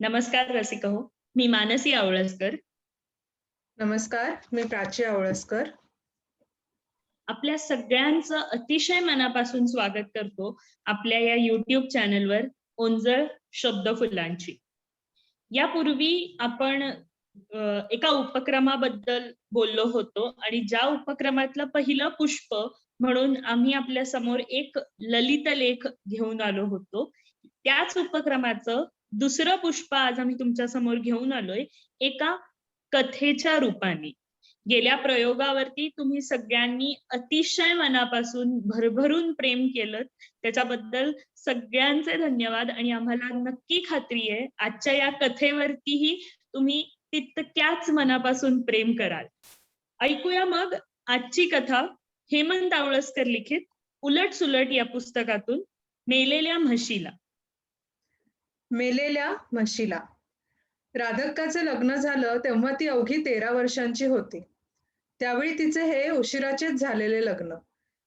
नमस्कार रसिक हो. मी मानसी आवळसकर. नमस्कार, मी प्राची आवळसकर. आपल्या सगळ्यांचं अतिशय मनापासून स्वागत करतो आपल्या या YouTube चॅनलवर ओंजळ शब्द फुलांची. यापूर्वी आपण एका उपक्रमाबद्दल बोललो होतो आणि ज्या उपक्रमातलं पहिलं पुष्प म्हणून आम्ही आपल्या समोर एक ललित लेख घेऊन आलो होतो. त्याच उपक्रमाचं दुसरं पुष्प आज आम्ही तुमच्या समोर घेऊन आलोय एका कथेच्या रूपाने. गेल्या प्रयोगावरती तुम्ही सगळ्यांनी अतिशय मनापासून भरभरून प्रेम केलं, त्याच्याबद्दल सगळ्यांचे धन्यवाद. आणि आम्हाला नक्की खात्री आहे आजच्या या कथेवरतीही तुम्ही तितक्याच मनापासून प्रेम कराल. ऐकूया मग आजची कथा हेमंत आवळसकर लिखित उलट सुलट या पुस्तकातून मेलेल्या म्हशीला. मेलेल्या म्हशीला. राधक्काचे लग्न झालं तेव्हा ती अवघी 13 वर्षांची होती. त्यावेळी तिचे हे उशिराचेच झालेले लग्न.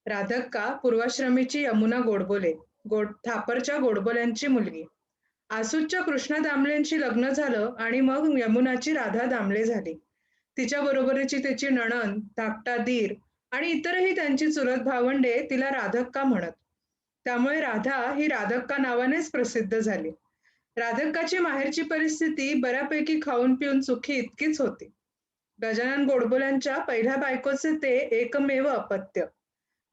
राधक्का पूर्वाश्रमीची यमुना गोडबोले, थापरच्या गोडबोल्यांची मुलगी. आसूच्या कृष्णा दामलेंशी लग्न झालं आणि मग यमुनाची राधा दामले झाली. तिच्या बरोबरीची तिची नणंद, धाकटा दीर आणि इतरही त्यांची चुलत भावंडे तिला राधक्का म्हणत. त्यामुळे राधा ही राधक्का नावानेच प्रसिद्ध झाली. राधक्काची माहेरची परिस्थिती बऱ्यापैकी खाऊन पिऊन सुखी इतकीच होती. गजानन गोडबोल्यांच्या पहिल्या बायकोचे ते एकमेव अपत्य.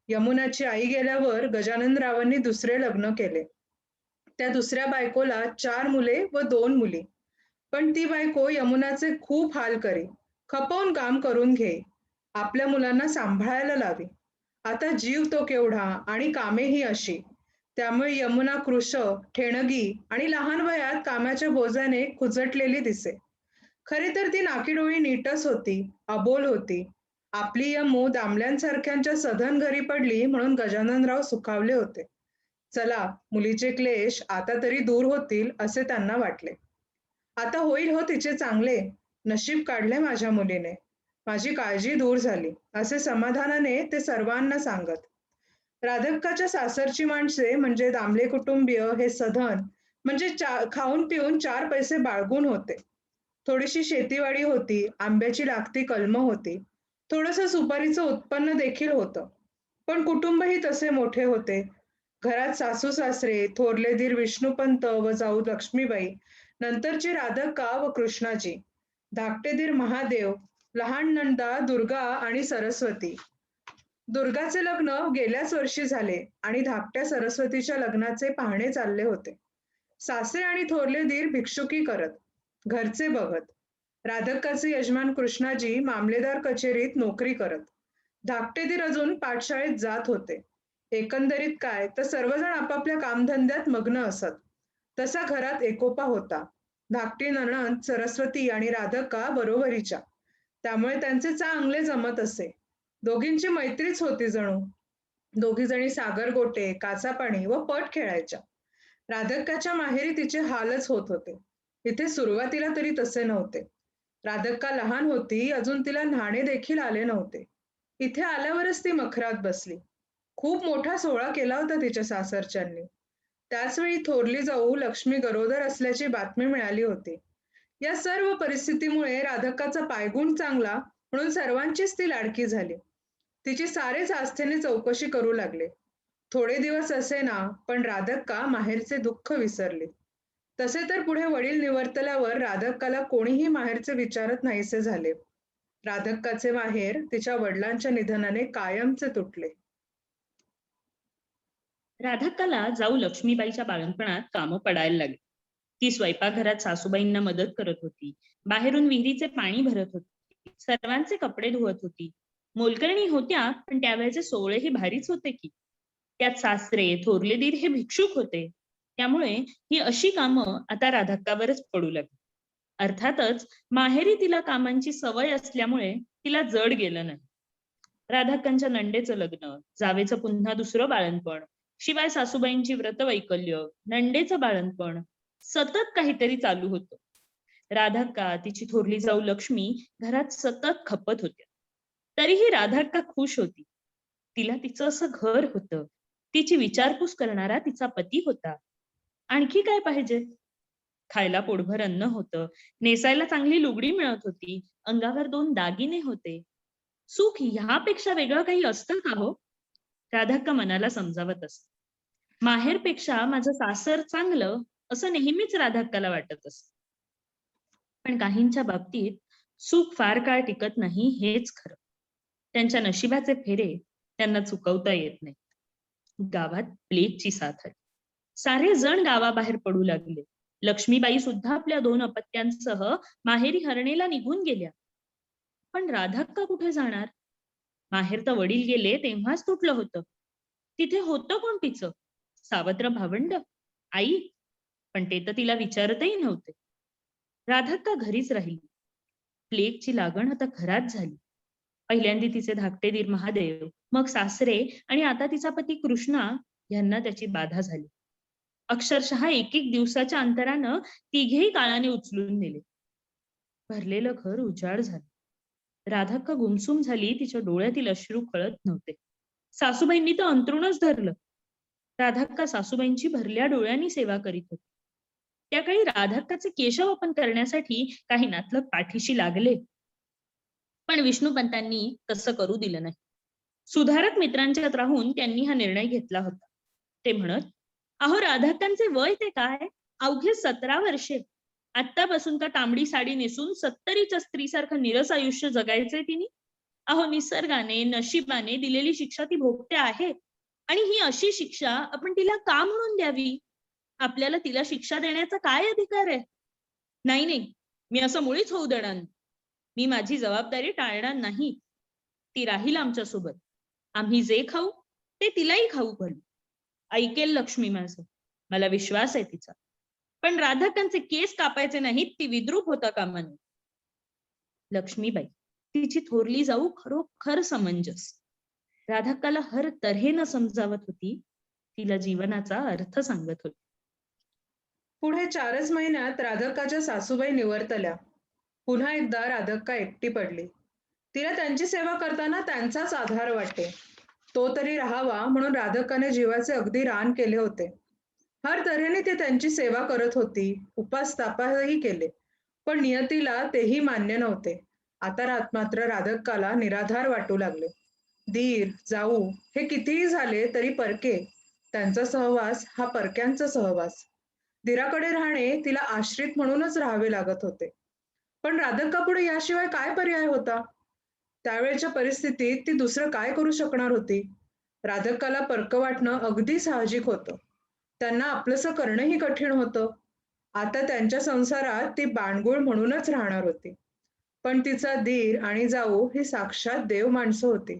यमुनाची आई गेल्यावर गजाननरावांनी दुसरे लग्न केले. त्या दुसऱ्या बायकोला 4 मुले व 2 मुली. पण ती बायको यमुनाचे खूप हाल करी, खपवून काम करून घे, आपल्या मुलांना सांभाळायला लावी. आता जीव तो केवढा आणि कामेही अशी. त्यामुळे यमुना कृश, ठेणगी आणि लहान वयात कामाच्या बोजाने खुजटलेली दिसे. खरी तर ती नाकीडोळी नीटच होती, अबोल होती. आपली यमू दामल्यांसारख्यांच्या सधन घरी पडली म्हणून गजाननराव सुखावले होते. चला, मुलीचे क्लेश आता तरी दूर होतील असे त्यांना वाटले. आता होईल हो तिचे चांगले, नशीब काढले माझ्या मुलीने, माझी काळजी दूर झाली, असे समाधानाने ते सर्वांना सांगत. राधक्काच्या सासरची माणसे म्हणजे दामले कुटुंबीय हे सधन म्हणजे खाऊन पिऊन 4 पैसे बाळगून होते. थोडीशी शेतीवाडी होती, आंब्याची लागती कलमं होती, थोडंसं सुपारीचं उत्पन्न देखील होतं. पण कुटुंबही तसे मोठे होते. घरात सासू सासरे, थोरले दीर विष्णुपंत व जाऊ लक्ष्मीबाई, नंतरची राधक्का व कृष्णाजी, धाकटे दीर महादेव, लहान नंदा दुर्गा आणि सरस्वती. दुर्गाचे लग्न गेल्याच वर्षी झाले आणि धाकट्या सरस्वतीच्या लग्नाचे पाहणे चालले होते. सासरे आणि थोरले दीर भिक्षुकी करत, घरचे बघत. राधक्काचे यजमान कृष्णाजी मामलेदार कचेरीत नोकरी करत. धाकटे दीर अजून पाठशाळेत जात होते. एकंदरीत काय तर सर्वजण आपापल्या कामधंद्यात मग्न असत. तसा घरात एकोपा होता. धाकटी नणंद सरस्वती आणि राधक्का बरोबरीच्या. त्यामुळे त्यांचे चांगले जमत असे. दोघींची मैत्रीच होती जणू. दोघीजणी सागरगोटे, काचापाणी व पट खेळायच्या. राधक्काच्या माहेरी तिचे हालच होत होते. इथे सुरुवातीला तरी तसे नव्हते. राधक्का लहान होती, अजून तिला न्हाणे देखील आले नव्हते. इथे आल्यावरच ती मखरात बसली. खूप मोठा सोहळा केला होता तिच्या सासरच्यांनी. त्याचवेळी थोरली जाऊ लक्ष्मी गरोदर असल्याची बातमी मिळाली होती. या सर्व परिस्थितीमुळे राधक्काचा पायगुण चांगला म्हणून सर्वांचीच ती लाडकी झाली. तिची सारेच आस्थेने चौकशी करू लागले. थोडे दिवस असे ना, पण राधक्का माहेरचे दुःख विसरली. तसे तर पुढे वडील निवर्तल्यावर राधक्काला कोणीही माहेरचे विचारत नाहीसे झाले. राधक्काचे माहेर तिच्या वडिलांच्या निधनाने कायमचे तुटले. राधक्काला जाऊ लक्ष्मीबाईच्या बाळंतपणात कामं पडायला लागली. ती स्वयंपाकघरात सासूबाईंना मदत करत होती, बाहेरून विहिरीचे पाणी भरत होती, सर्वांचे कपडे धुवत होती. मोलकरणी होत्या, पण त्यावेळेचे सोहळेही भारीच होते की. त्यात सासरे थोरले दीर हे भिक्षुक होते. त्यामुळे ही अशी कामं आता राधक्कावरच पडू लागली. अर्थातच माहेरी तिला कामांची सवय असल्यामुळे तिला जड गेलं नाही. राधक्कांच्या नंडेचं लग्न, जावेचं पुन्हा दुसरं बाळंतपण, शिवाय सासूबाईंची व्रतवैकल्य, नंडेचं बाळंतपण, सतत काहीतरी चालू होतं. राधक्का, तिची थोरली जाऊ लक्ष्मी घरात सतत खपत होत्या. तरीही राधक्का खुश होती. तिला तिचं असं घर होतं, तिची विचारपूस करणारा तिचा पती होता. आणखी काय पाहिजे? खायला पोटभर अन्न होतं, नेसायला चांगली लुगडी मिळत होती, अंगावर 2 दागिने होते. सुख ह्यापेक्षा वेगळं काही असतं का हो? राधाक्का मनाला समजावत असत. माहेरपेक्षा माझं सासर चांगलं असं नेहमीच राधाक्काला वाटत असत. पण काहींच्या बाबतीत सुख फार काळ टिकत नाही हेच खरं. त्यांच्या नशिबाचे फेरे त्यांना चुकवता येत नाही. गावात प्लेगची साथ आली. सारे जण गावाबाहेर पडू लागले. लक्ष्मीबाई सुद्धा आपल्या 2 अपत्यांसह माहेरी हरणेला निघून गेल्या. पण राधाक्का कुठे जाणार? माहेर तर वडील गेले तेव्हाच तुटलं होतं. तिथे होतं कोण तिचं? सावत्र भावंड? आई? पण ते तर तिला विचारतही नव्हते. राधाक्का घरीच राहिली. प्लेगची लागण आता घरात झाली. पहिल्यांदा तिचे धाकटे दीर महादेव, मग सासरे आणि आता तिचा पती कृष्णा यांना त्याची बाधा झाली. अक्षरशः एक दिवसाच्या अंतरानं तिघेही काळाने उचलून नेले. भरलेलं घर उजाड झालं. राधाक्का गुमसुम झाली. तिच्या डोळ्यातील अश्रू कळत नव्हते. सासूबाईंनी तर अंथरुणच धरलं. राधाक्का सासूबाईंची भरल्या डोळ्यांनी सेवा करीत होती. त्या काळी राधाक्काचे केशवपन करण्यासाठी काही नातलग पाठीशी लागले. पण विष्णुपंतांनी तसं करू दिलं नाही. सुधारक मित्रांच्यात राहून त्यांनी हा निर्णय घेतला होता. ते म्हणत, अहो राधाक्कांचे वय ते काय? अवघे 17 वर्षे. आत्तापासून का तांबडी साडी नेसून 70च्या स्त्रीसारखं निरस आयुष्य जगायचंय तिने? अहो निसर्गाने नशिबाने दिलेली शिक्षा ती भोगते आहे. आणि ही अशी शिक्षा आपण तिला का म्हणून द्यावी? आपल्याला तिला शिक्षा देण्याचा काय अधिकार आहे? नाही नाही, मी असं मुळीच होऊ देणार नाही. मी माझी जबाबदारी टाळणार नाही. ती राहील आमच्यासोबत. आम्ही जे खाऊ ते तिलाही खाऊ घालू. ऐकेल लक्ष्मी माझं. मला विश्वास आहे तिचा. पण राधाक्कांचे केस कापायचे नाहीत, ती विद्रूप होता कामा नये. लक्ष्मीबाई तिची थोरली जाऊ खरोखर समंजस. राधाक्काला हर तऱ्हेनं समजावत होती. तिला जीवनाचा अर्थ सांगत होती. पुढे 4च महिन्यात राधाक्काच्या सासूबाई निवर्तल्या. पुन्हा एकदा राधाक्का एकटी पडली. तिला त्यांची सेवा करताना त्यांचाच आधार वाटे. तो तरी राहावा म्हणून राधाक्काने जीवाचे अगदी रान केले होते. हर तऱ्हेने ती त्यांची सेवा करत होती. उपास तापासही केले. पण नियतीला तेही मान्य नव्हते. आता मात्र राधाक्काला निराधार वाटू लागले. दीर, जाऊ हे कितीही झाले तरी परके. त्यांचा सहवास हा परक्यांचा सहवास. दीराकडे राहणे तिला आश्रित म्हणूनच राहावे लागत होते. पण राधाक्कापुढे याशिवाय काय पर्याय होता? त्यावेळच्या परिस्थितीत ती दुसरं काय करू शकणार होती? राधाक्काला परकं वाटणं अगदी साहजिक होतं. त्यांना आपलंसं करणंही कठीण होतं. आता त्यांच्या संसारात ती बाणगुळ म्हणूनच राहणार होती. पण तिचा दीर आणि जाऊ ही साक्षात देव माणसं होती.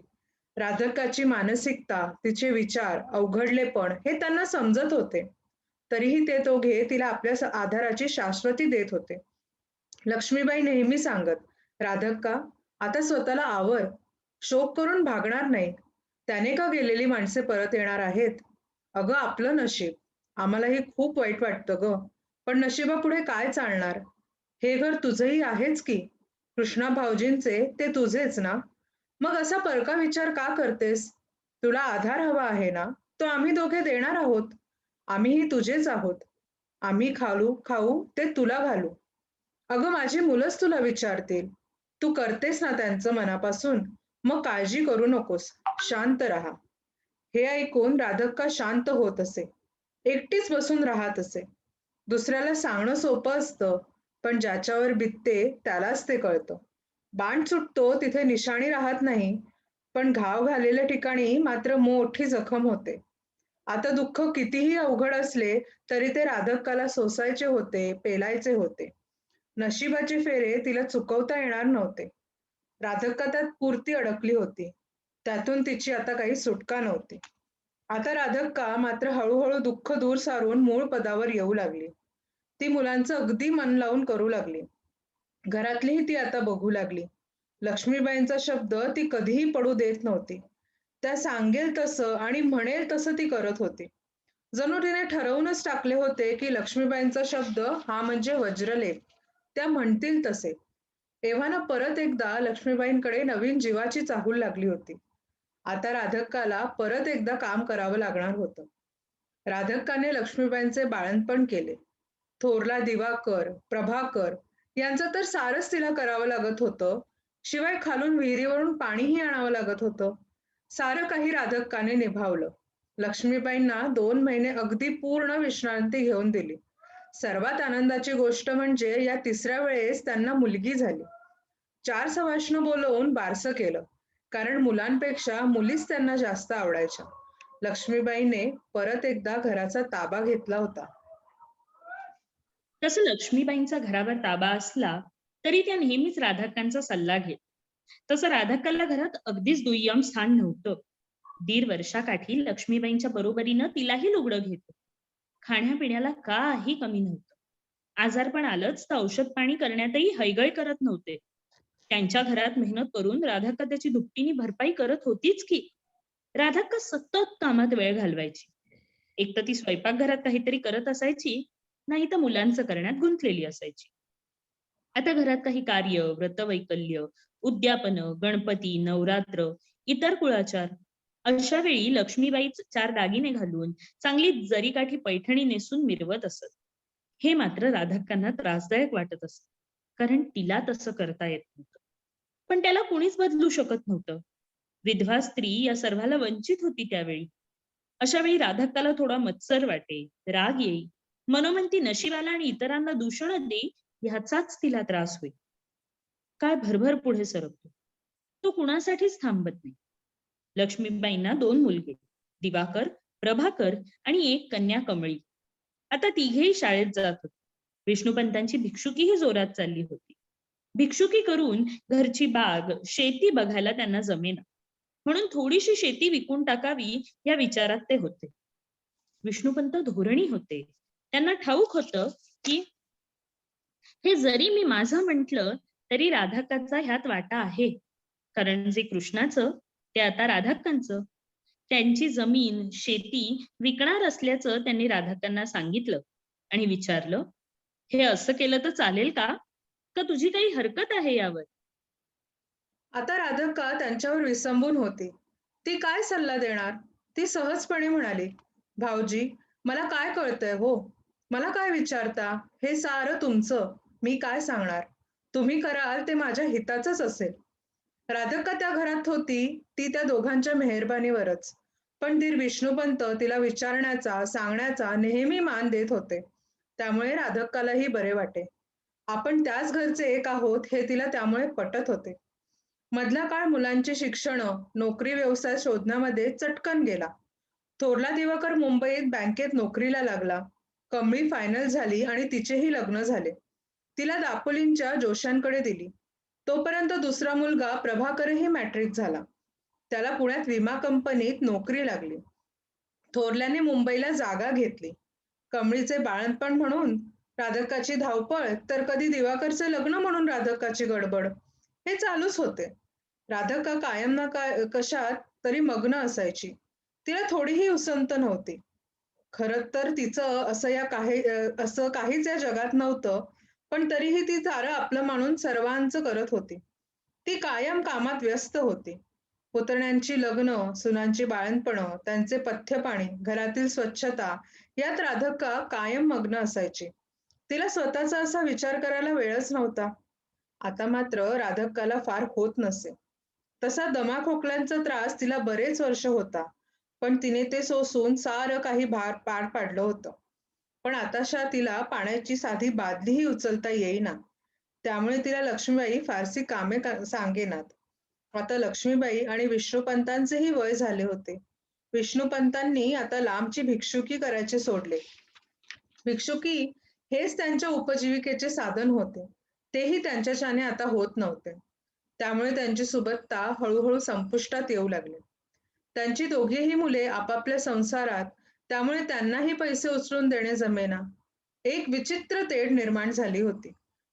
राधाक्काची मानसिकता, तिचे विचार, अवघडलेपण हे त्यांना समजत होते. तरीही ते दोघे तिला आपल्या आधाराची शाश्वती देत होते. लक्ष्मीबाई नेहमी सांगत, राधाक्का, आता स्वतःला आवर. शोक करून भागणार नाही. त्याने का गेलेली माणसे परत येणार आहेत? अगं आपलं नशीब. आम्हालाही खूप वाईट वाटतं ग. पण नशिबापुढे काय चालणार? हे घर तुझंही आहेच की. कृष्णा भाऊजींचे ते तुझेच ना? मग असा परका विचार का करतेस? तुला आधार हवा आहे ना? तो आम्ही दोघे देणार आहोत. आम्हीही तुझेच आहोत. आम्ही खाऊ ते तुला घालू. अगं माझी मुलंच तुला विचारतील. तू करतेस ना त्यांचं मनापासून? मग काळजी करू नकोस. शांत राहा. हे ऐकून राधाक्का शांत होत असे. एकटीच बसून राहत असे. दुसऱ्याला सांगणं सोपं असतं, पण ज्याच्यावर बितते त्यालाच ते कळतं. बाण सुटतो तिथे निशाणी राहत नाही, पण घाव घालेल्या ठिकाणी मात्र मोठी जखम होते. आता दुःख कितीही अवघड असले तरी ते राधाक्काला सोसायचे होते, पेलायचे होते. नशिबाचे फेरे तिला चुकवता येणार नव्हते. राधाक्का त्यात पुरती अडकली होती. त्यातून तिची आता काही सुटका नव्हती. आता राधाक्का मात्र हळूहळू दुःख दूर सारून मूळ पदावर येऊ लागली. ती मुलांचं अगदी मन लावून करू लागली. घरातलीही ती आता बघू लागली. लक्ष्मीबाईंचा शब्द ती कधीही पडू देत नव्हती. त्या सांगेल तसं आणि म्हणेल तसं ती करत होती. जणू तिने ठरवूनच टाकले होते की लक्ष्मीबाईंचा शब्द हा म्हणजे वज्रलेप. त्या म्हणतील तसे. एव्हाना परत एकदा लक्ष्मीबाईंकडे नवीन जीवाची चाहूल लागली होती. आता राधाक्काला परत एकदा काम करावं लागणार होतं. राधाक्काने लक्ष्मीबाईंचे बाळंतपण केले. थोरला दिवाकर, प्रभाकर यांचं तर सारंच तिला करावं लागत होतं. शिवाय खालून विहिरीवरून पाणीही आणावं लागत होतं. सारं काही राधक्काने निभावलं. लक्ष्मीबाईंना 2 महिने अगदी पूर्ण विश्रांती घेऊन दिली. सर्वात आनंदाची गोष्ट म्हणजे या तिसऱ्या वेळेस त्यांना मुलगी झाली. 4 सवाष्ण बोलवून बारसं केलं. कारण मुलांपेक्षा मुलीच त्यांना जास्त आवडायच्या. लक्ष्मीबाईने परत एकदा घराचा ताबा घेतला होता. तसं लक्ष्मीबाईंचा घरावर ताबा असला तरी त्या नेहमीच राधाक्कांचा सल्ला घेत. तसं राधाक्काला घरात अगदीच दुय्यम स्थान नव्हतं. 1.5 वर्षाकाठी लक्ष्मीबाईंच्या बरोबरीनं तिलाही लुगडं घेत. खाण्यापिण्याला काही कमी नव्हतं. आजारपण आलंच तर औषध पाणी करण्यातही हयगय करत नव्हते. त्यांच्या घरात मेहनत करून राधाक्का त्याची दुपटीने भरपाई करत होतीच की. राधाक्का सतत कामात वेळ घालवायची. एक तर ती स्वयंपाकघरात काहीतरी करत असायची, नाही तर मुलांचं करण्यात गुंतलेली असायची. आता घरात काही कार्य, व्रतवैकल्य, उद्यापन, गणपती, नवरात्र, इतर कुळाचार, अशा वेळी लक्ष्मीबाई 4 दागिने घालून चांगली जरीकाठी पैठणी नेसून मिरवत असत. हे मात्र राधाक्कांना त्रासदायक वाटत असत, कारण तिला तसं करता येत नव्हतं. पण त्याला कुणीच बदलू शकत नव्हतं. विधवा स्त्री या सर्वाला वंचित होती त्यावेळी. अशा वेळी राधाक्काला थोडा मत्सर वाटे, राग येई, मनोमन नशिबाला आणि इतरांना दूषण देई, ह्याचाच तिला त्रास होईल. काय भरभर पुढे सरकतो. तो कुणासाठीच थांबत नाही. लक्ष्मीबाईंना 2 मुलगे, दिवाकर, प्रभाकर आणि एक कन्या कमळी. आता तिघेही शाळेत जात होते. विष्णुपंतांची भिक्षुकीही जोरात चालली होती. भिक्षुकी करून घरची बाग, शेती बघायला त्यांना जमेना. म्हणून थोडीशी शेती विकून टाकावी या विचारात ते होते. विष्णुपंत धोरणी होते. त्यांना ठाऊक होतं की हे जरी मी माझं म्हटलं तरी राधाक्काचा ह्यात वाटा आहे. कारण जे कृष्णाचं ते आता राधाक्कांचं. त्यांची जमीन, शेती विकणार असल्याचं त्यांनी राधाक्कांना सांगितलं आणि विचारलं, हे असं केलं तर चालेल का? का तुझी काही हरकत आहे यावर? आता राधिका त्यांच्यावर विसंबून होती. ती काय सल्ला देणार? ती सहजपणे म्हणाली, "भाऊजी, मला काय कळतंय हो? मला काय विचारता? हे सारं तुमचं. मी काय सांगणार? तुम्ही कराल ते माझ्या हिताचंच असेल." राधिका त्या घरात होती, ती त्या दोघांच्या मेहरबानीवरच. पण धीर विष्णुपंत तिला विचारण्याचा, सांगण्याचा नेहमी मान देत होते. त्यामुळे राधिकालाही बरे वाटे. आपण त्याच घरचे एक आहोत हे तिला त्यामुळे पटत होते. मधला काळ मुलांची शिक्षणं, नोकरी व्यवसाय शोधण्यामध्ये चटकन गेला. थोरला दिवाकर मुंबईत बँकेत नोकरीला लागला. कमळी फायनल झाली आणि तिचेही लग्न झाले. तिला दापोलींच्या जोशांकडे दिली. तोपर्यंत दुसरा मुलगा प्रभाकरही मॅट्रिक झाला. त्याला पुण्यात विमा कंपनीत नोकरी लागली. थोरल्याने मुंबईला जागा घेतली. कमळीचे बाळंतपण म्हणून राधिकाची धावपळ, तर कधी दिवाकरचे लग्न म्हणून राधिकाची गडबड, हे चालूच होते. राधिका कायम ना कशात तरी मग्न असायची. तिला थोडीही उसंत नव्हती. खरं तर तिचं असं काहीच या जगात नव्हतं, पण तरीही ती सारं आपलं मानून सर्वांचं करत होती. ती कायम कामात व्यस्त होती. पुतण्यांची लग्न, सुनांची बाळंतपणं, त्यांचे पथ्यपाणी, घरातील स्वच्छता यात राधिका कायम मग्न असायची. तिला स्वतःचा असा विचार करायला वेळच नव्हता. आता मात्र राधिकाला फार होत नसे. तसा दमा खोकल्यांचा त्रास तिला बरेच वर्ष होता. पण तिने ते सोसून सारं काही पार पाडलं होतं. पण आताशा तिला पाण्याची साधी बादलीही उचलता येईना. त्यामुळे तिला लक्ष्मीबाई फारसी कामे सांगेनात. आता लक्ष्मीबाई आणि विष्णुपंतांचेही वय झाले होते. विष्णुपंतांनी आता लांबची भिक्षुकी करायचे सोडले. भिक्षुकी हेच त्यांच्या उपजीविकेचे साधन होते. तेही त्यांच्याच्याने आता होत नव्हते. त्यामुळे त्यांची सुबत्ता हळूहळू संपुष्टात येऊ लागली. त्यांची दोघीही मुले आपापल्या संसारात, त्यामुळे त्यांनाही पैसे उचलून देणे जमेना. एक विचित्र तेढ निर्माण झाली होती.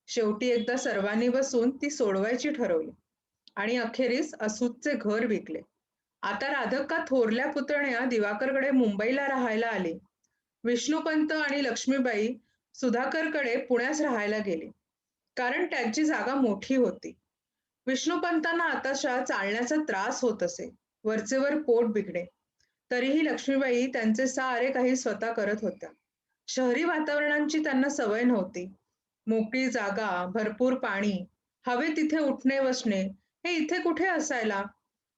शेवटी एकदा सर्वांनी बसून ती सोडवायची ठरवली आणि अखेरीस असूतचे घर विकले. आता राधिका थोरल्या पुतण्या दिवाकरकडे मुंबईला राहायला आली. विष्णुपंत आणि लक्ष्मीबाई सुधाकरकडे पुण्यास राहायला गेली. कारण त्यांची जागा मोठी होती. विष्णुपंतांना आताशा चालण्याचा त्रास होत असे. वरचेवर पोट बिघडे. तरीही लक्ष्मीबाई त्यांचे सारे काही स्वतः करत होत्या. शहरी वातावरणाची त्यांना सवय नव्हती. मोकळी जागा, भरपूर पाणी, हवे तिथे उठणे बसणे हे इथे कुठे असायला.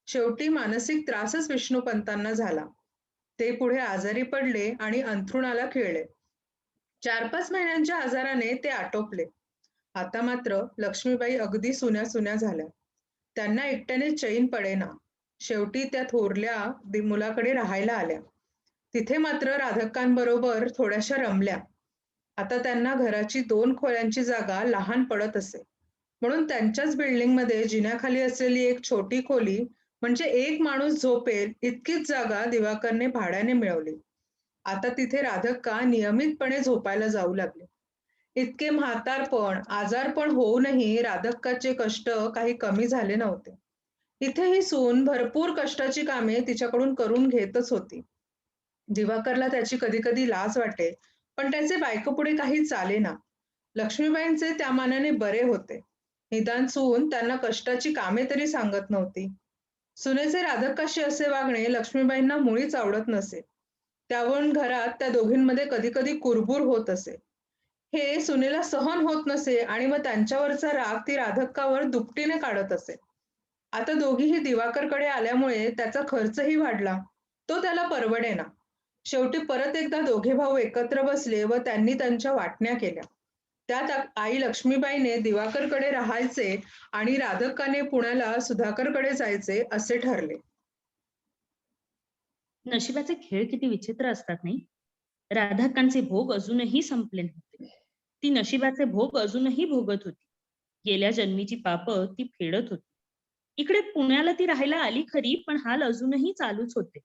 शेवटी मानसिक त्रासच विष्णुपंतांना झाला. ते पुढे आजारी पडले आणि अंथरुणाला खिळले. 4-5 महिन्यांच्या आजाराने ते आटोपले. आता मात्र लक्ष्मीबाई अगदी सुन्या-सुन्या झाल्या. त्यांना एकट्याने चैन पडेना. शेवटी त्या थोरल्या मुलाकडे राहायला आल्या. तिथे मात्र राधकांबरोबर थोड्याशा रमल्या. आता त्यांना घराची 2 खोल्यांची जागा लहान पडत असे. म्हणून त्यांच्याच बिल्डिंगमध्ये जिन्याखाली असलेली एक छोटी खोली म्हणजे एक माणूस झोपेल इतकीच जागा दिवाकरने भाड्याने मिळवली. आता तिथे राधिका नियमितपणे झोपायला जाऊ लागली. इतके म्हातारपण, आजारपण होऊनही राधिकाचे कष्ट काही कमी झाले नव्हते. इथे ही सून भरपूर कष्टाची कामे तिच्याकडून करून घेतच होती. दिवाकरला त्याची कधी-कधी लाज वाटे, पण त्याचे बायकोपुढे काही चालेना. लक्ष्मीबाईंचे त्या मानाने बरे होते. निदान सून त्यांना कष्टाची कामे तरी सांगत नव्हती. सुनेचे राधिकाशी असे वागणे लक्ष्मीबाईंना मुळीच आवडत नसे. त्यावरून घरात त्या दोघींमध्ये कधी-कधी कुरबुर होत असे. हे सुनेला सहन होत नसे आणि मग त्यांच्यावरचा राग ती राधिकावर दुपटीने काढत असे. आता दोघीही दिवाकरकडे आल्यामुळे त्याचा खर्चही वाढला. तो त्याला परवडेना. शेवटी परत एकदा दोघे भाऊ एकत्र बसले व त्यांनी त्यांच्या वाटण्या केल्या. त्यात आई लक्ष्मीबाईने दिवाकरकडे राहायचे आणि राधिकाने पुण्याला सुधाकरकडे जायचे असे ठरले. नशिबाचे खेळ किती विचित्र असतात नाही. राधाकांचे भोग अजूनही संपले नव्हते. ती नशिबाचे भोग अजूनही भोगत होती. गेल्या जन्मीची पाप ती फेडत होती. इकडे पुण्याला ती राहायला आली खरी, पण हाल अजूनही चालूच होते.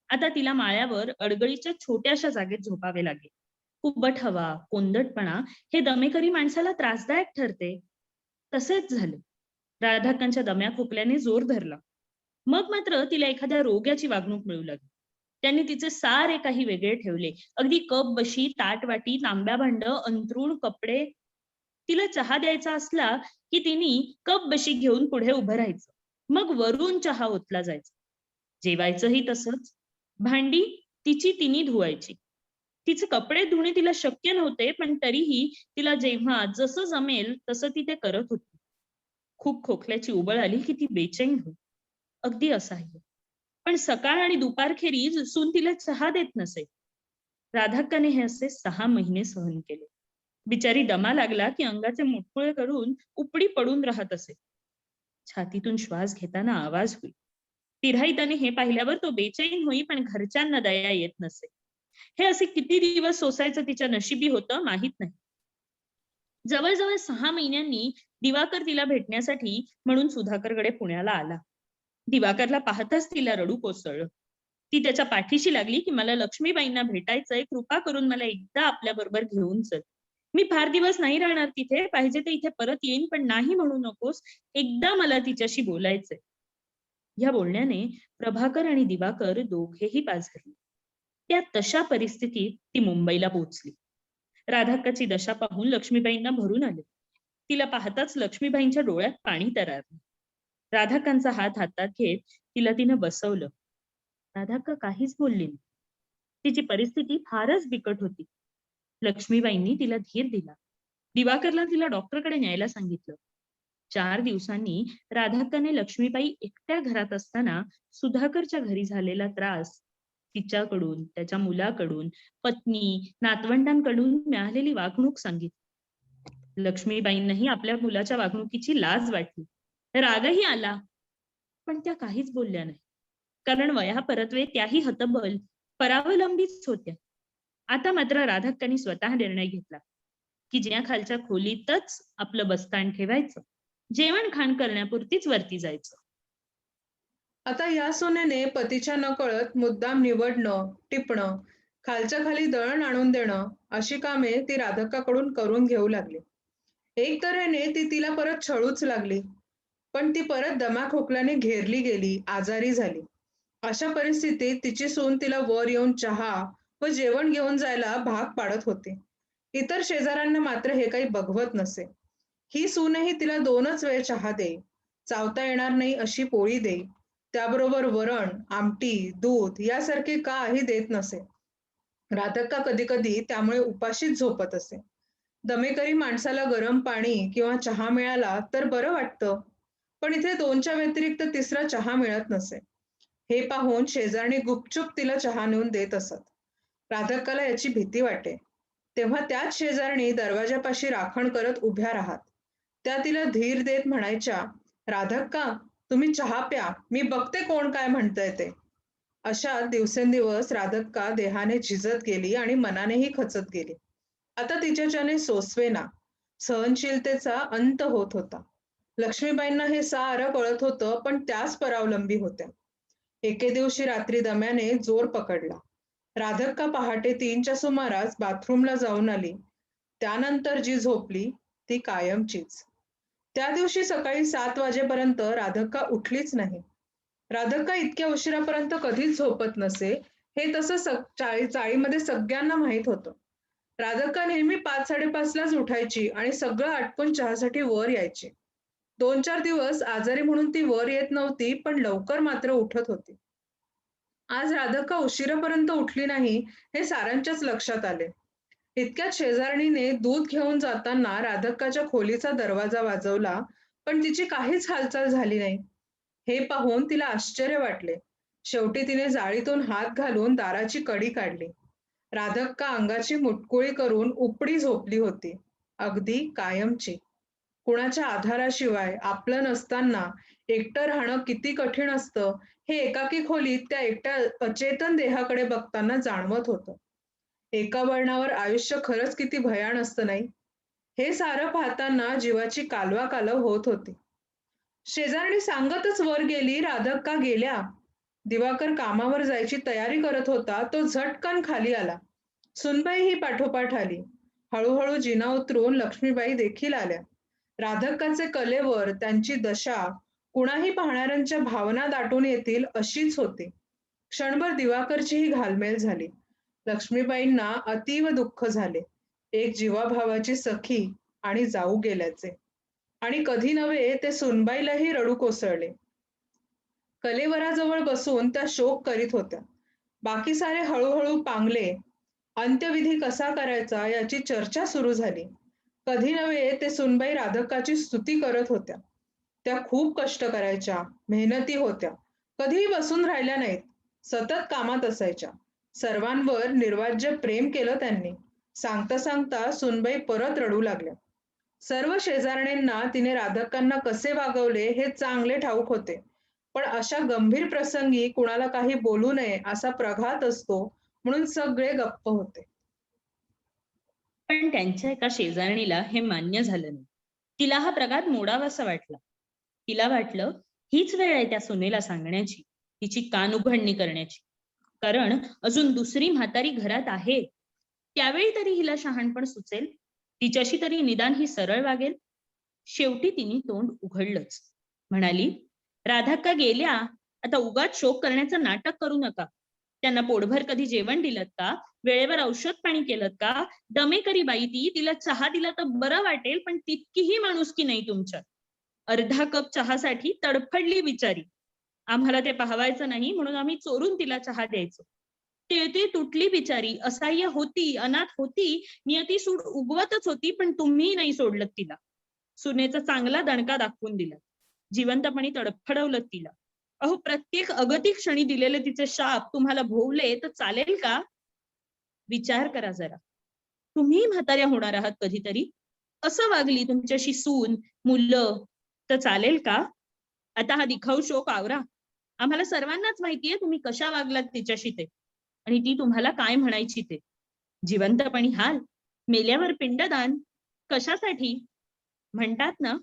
आता तिला माळ्यावर अडगळीच्या छोट्याशा जागेत झोपावे लागेल. उबट हवा, कोंदटपणा हे दमेकरी माणसाला त्रासदायक ठरते. तसेच झाले. राधाकांच्या दम्या खोकल्याने जोर धरला. मग मात्र तिला एखाद्या रोग्याची वागणूक मिळू लागली. त्यांनी तिचे सारे काही वेगळे ठेवले. अगदी कप बशी, ताटवाटी, तांब्या भांड, अंथरूण, कपडे. तिला चहा द्यायचा असला की तिने कप बशी घेऊन पुढे उभं राहायचं. मग वरून चहा ओतला जायचा. जेवायचंही तसंच. भांडी तिची तिने धुवायची. तिचे कपडे धुणे तिला शक्य नव्हते, पण तरीही तिला जेव्हा जसं जमेल तसं ती ते करत होती. खूप खोकल्याची उबळ आली की ती बेचैन होती. अगदी असह्य. पण सकाळ आणि दुपारखेरीज सून तिला चहा देत नसे. राधाकाने हे असे 6 महिने सहन केले. बिचारी दमा लागला की अंगाचे मुठकुळे करून उपडी पडून राहत असे. छातीतून श्वास घेताना आवाज होई. तिराईताने हे पाहिल्यावर तो बेचैन होई, पण घरच्यांना दया येत नसे. हे असे किती दिवस सोसायचं तिच्या नशिबी होतं माहित नाही. जवळजवळ 6 महिन्यांनी दिवाकर तिला भेटण्यासाठी म्हणून सुधाकरकडे पुण्याला आला. दिवाकरला पाहताच तिला रडू कोसळलं. ती त्याच्या पाठीशी लागली की मला लक्ष्मीबाईंना भेटायचंय, कृपा करून मला एकदा आपल्या बरोबर घेऊन चल. मी फार दिवस नाही राहणार तिथे, पाहिजे तर इथे परत येईन, पण नाही म्हणू नकोस. एकदा मला तिच्याशी बोलायचंय. या बोलण्याने प्रभाकर आणि दिवाकर दोघेही पाझरले. त्या तशा परिस्थितीत ती मुंबईला पोहोचली. राधाकाची दशा पाहून लक्ष्मीबाईंना भरून आले. तिला पाहताच लक्ष्मीबाईंच्या डोळ्यात पाणी तरळलं. राधाकांचा हात हातात घेत तिला तिनं बसवलं. राधाका काहीच बोलली नाही. तिची परिस्थिती फारच बिकट होती. लक्ष्मीबाईंनी तिला धीर दिला. दिवाकरला तिला डॉक्टरकडे न्यायला सांगितलं. 4 दिवसांनी राधाकाने लक्ष्मीबाई एकट्या घरात असताना सुधाकरच्या घरी झालेला त्रास, तिच्याकडून, त्याच्या मुलाकडून, पत्नी, नातवंडांकडून मिळालेली वागणूक सांगितली. लक्ष्मीबाईंनाही आपल्या मुलाच्या वागणुकीची लाज वाटली. रागही आला, पण त्या काहीच बोलल्या नाही. कारण वयापरत्वे त्याही हतबल, परावलंबीच होत्या. आता मात्र राधाक्कांनी स्वतः निर्णय घेतला की जिन्याखालच्या खोलीतच आपलं बस्तान ठेवायचं. जेवण खाण करण्यापुरतीच वरती जायचं. आता या सुनेने पतीच्या नकळत मुद्दाम निवडणं, टिपणं, खालच्या खाली दळण आणून देणं अशी कामे ती राधिकाकडून करून घेऊ लागली. एक तऱ्हेने ती तिला परत छळूच लागली. पण ती परत दमा खोकल्याने घेरली गेली, आजारी झाली. अशा परिस्थितीत तिची सून तिला वर येऊन चहा व जेवण घेऊन जायला भाग पाडत होती. इतर शेजाऱ्यांना मात्र हे काही बघवत नसे. ही सूनही तिला 2च वेळ चहा देई. चावता येणार नाही अशी पोळी देई. त्याबरोबर वरण, आमटी, दूध यासारखे काही देत नसे. राधक्का कधी कधी त्यामुळे उपाशीच झोपत असे. दमेकरी माणसाला गरम पाणी किंवा चहा मिळाला तर बरं वाटतं, पण इथे दोनच्या व्यतिरिक्त तिसरा चहा मिळत नसे. हे पाहून शेजारणी गुपचूप तिला चहा नेऊन देत असत. राधक्काला याची भीती वाटे. तेव्हा त्याच शेजारणी दरवाजापाशी राखण करत उभ्या राहत. त्या तिला धीर देत म्हणायच्या, राधक्का, तुम्ही चहा प्या, मी बघते कोण काय म्हणतंय ते. अशा दिवसेंदिवस राधक्का देहाने झिजत गेली आणि मनानेही खचत गेली. आता तिच्याच्याने सोसवेना. सहनशीलतेचा अंत होत होता. लक्ष्मीबाईंना हे सारं कळत होतं, पण त्याच परावलंबी होत्या. एके दिवशी रात्री दम्याने जोर पकडला. राधक्का पहाटे 3च्या सुमारास बाथरूमला जाऊन आली. त्यानंतर जी झोपली ती कायमचीच. त्या दिवशी सकाळी 7 वाजेपर्यंत राधक्का उठलीच नाही. राधक्का इतक्या उशिरापर्यंत कधीच झोपत नसे, हे तसं चाळीमध्ये सगळ्यांना माहीत होतं. राधक्का नेहमी 5-5:30लाच उठायची आणि सगळं आटपून चहासाठी वर यायची. 2-4 दिवस आजारी म्हणून ती वर येत नव्हती, पण लवकर मात्र उठत होती. आज राधक्का उशिरापर्यंत उठली नाही, हे साऱ्यांच्याच लक्षात आले. इतक्यात शेजारणीने दूध घेऊन जाताना राधक्काच्या खोलीचा दरवाजा वाजवला, पण तिची काहीच हालचाल झाली नाही. हे पाहून तिला आश्चर्य वाटले. शेवटी तिने जाळीतून हात घालून दाराची कडी काढली. राधक्का अंगाची मुटकुळी करून उपडी झोपली होती, अगदी कायमची. कुणाच्या आधाराशिवाय आपलं नसताना एकटं राहणं किती कठीण असतं, हे एकाकी खोलीत त्या एकट्या अचेतन देहाकडे बघताना जाणवत होतं. एका वळणावर आयुष्य खरंच किती भयाण असतं नाही, हे सारं पाहताना जीवाची कालवाकालव होत होती. शेजारणी सांगतच वर गेली, राधक्का गेल्या. दिवाकर कामावर जायची तयारी करत होता, तो झटकन खाली आला. सुनबाई ही पाठोपाठ आली. हळूहळू जिना उतरून लक्ष्मीबाई देखील आल्या. राधक्काचे कलेवर त्यांची दशा कुणाही पाहणाऱ्यांच्या भावना दाटून येतील अशीच होती. क्षणभर दिवाकरचीही घालमेल झाली. लक्ष्मीबाईंना अतीव दुःख झाले. एक जीवाभावाची सखी आणि जाऊ गेल्याचे. आणि कधी नव्हे ते सुनबाईलाही रडू कोसळले. कलेवराजवळ बसून त्या शोक करीत होत्या. बाकी सारे हळूहळू पांगले. अंत्यविधी कसा करायचा याची चर्चा सुरू झाली. कधी नव्हे ते सुनबाई राधक्काची स्तुती करत होत्या. त्या खूप कष्ट करायच्या, मेहनती होत्या, कधीही बसून राहिल्या नाहीत, सतत कामात असायच्या. सर्वांवर निर्वाज्य प्रेम केलं त्यांनी. सांगता सांगता सुनबाई परत रडू लागल्या. सर्व शेजारणींना तिने राधक्कांना कसे वागवले हे चांगले ठाऊक होते, पण अशा गंभीर प्रसंगी कुणाला काही बोलू नये असा प्रघात असतो, म्हणून सगळे गप्प होते. पण त्यांच्या एका शेजारणीला हे मान्य झालं नाही. तिला हा प्रघात मोडावासा वाटला. तिला वाटलं, हीच वेळ आहे त्या सुनेला सांगण्याची, तिची कान उघडणी करण्याची. कारण अजून दुसरी म्हातारी घरात आहे. त्यावेळी तरी हिला शहाणपण सुचेल, तिच्याशी तरी निदान ही सरळ वागेल. शेवटी तिने तोंड उघडलंच. म्हणाली, राधक्का गेल्या, आता उगाच शोक करण्याचं नाटक करू नका. त्यांना पोटभर कधी जेवण दिलत का? वेळेवर औषध पाणी केलं का? दमेकरी बाई ती, तिला चहा दिला तर बरं वाटेल, पण तितकीही माणुसकी नाही तुमच्यात. अर्धा कप चहासाठी तडफडली बिचारी. आम्हाला ते पाहावायचं नाही म्हणून आम्ही चोरून तिला चहा द्यायचो. ते तुटली बिचारी, असह्य होती, अनाथ होती, नियती सूड उगवतच होती, पण तुम्ही नाही सोडलं तिला. सुनेचा चांगला दणका दाखवून दिला. जिवंतपणी तडफडवलं तिला. अहो, प्रत्येक अगतिक क्षणी दिलेले तिचे शाप तुम्हाला भोवले तर चालेल का? विचार करा जरा. तुम्ही म्हाताऱ्या होणार आहात कधीतरी. असं वागली तुमच्याशी सून, मुलं, तर चालेल का? आता हा दिखाऊ शोक आवरा. आम्हाला सर्वांनाच माहितीये तुम्ही कशा वागलात तिच्याशी ते, आणि ती तुम्हाला काय म्हणायची ते. जिवंतपणी हाल, मेल्यावर पिंडदान. कशासाठी? म्हणतात ना,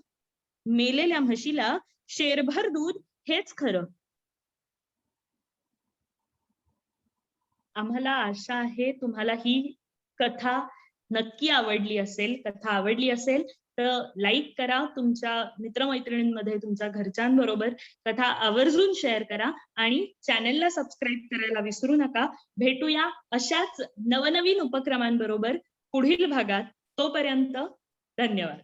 मेलेल्या म्हशीला शेरभर दूध हेच खरं. आम्हाला आशा आहे तुम्हाला ही कथा नक्की आवडली असेल. कथा आवडली असेल तर लाईक करा, तुमच्या मित्रमैत्रिणींमध्ये, तुमच्या घरच्यांबरोबर कथा आवर्जून शेअर करा आणि चॅनेलला सबस्क्राईब करायला विसरू नका. भेटूया अशाच नवनवीन उपक्रमांबरोबर पुढील भागात. तोपर्यंत धन्यवाद.